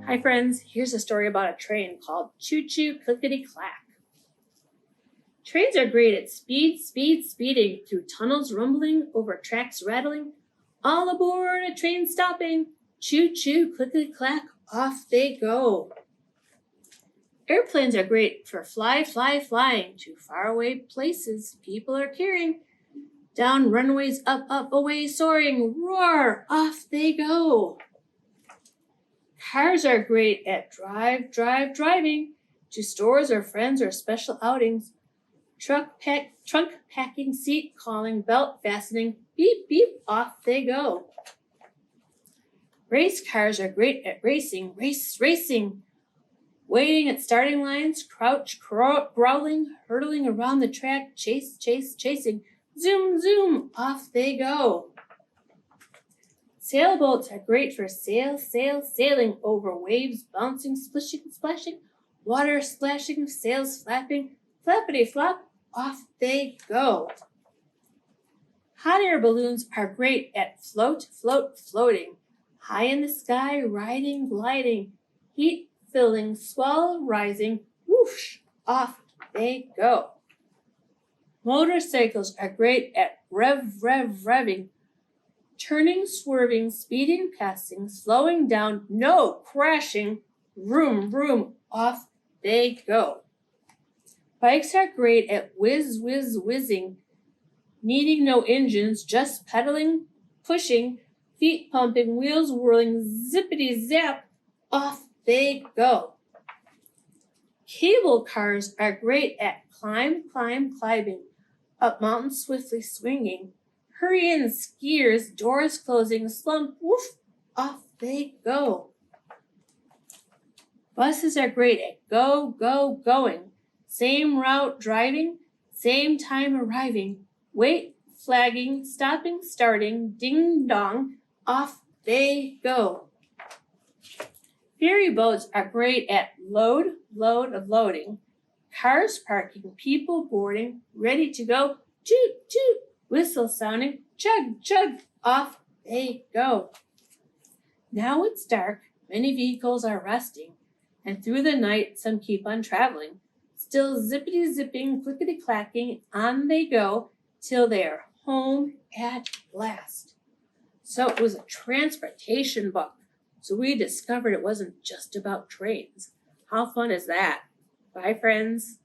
Hi friends, here's a story about a train called Choo Choo, Clickety, Clack. Trains are great at speeding through tunnels rumbling, over tracks rattling. All aboard a train stopping, choo choo, clickety clack, off they go. Airplanes are great for flying to faraway places people are carrying. Down runways, up, away, soaring, roar, off they go. Cars are great at driving to stores or friends or special outings. Trunk packing, seat calling, belt fastening, beep, beep, off they go. Race cars are great at racing, waiting at starting lines, growling, hurtling around the track, chasing, zoom, off they go. Sailboats are great for sailing over waves, bouncing, splashing, water splashing, sails flapping, flappity flop, off they go. Hot air balloons are great at floating, high in the sky, riding, gliding, heat filling, swell rising, whoosh, off they go. Motorcycles are great at revving, turning, swerving, speeding, passing, slowing down, no crashing, vroom, off they go. Bikes are great at whizzing, needing no engines, just pedaling, pushing, feet pumping, wheels whirling, zippity zap, off they go. Cable cars are great at climbing, up mountains swiftly swinging, hurry in skiers, doors closing, slump, woof, off they go. Buses are great at going, same route driving, same time arriving, wait, flagging, stopping, starting, ding dong, off they go. Ferry boats are great at loading, cars parking, people boarding, ready to go, toot, whistle sounding, chug, off they go. Now it's dark, many vehicles are resting, and through the night some keep on traveling. Still zippity zipping, clickety clacking, on they go till they are home at last. So it was a transportation book. So we discovered it wasn't just about trains. How fun is that? Bye, friends.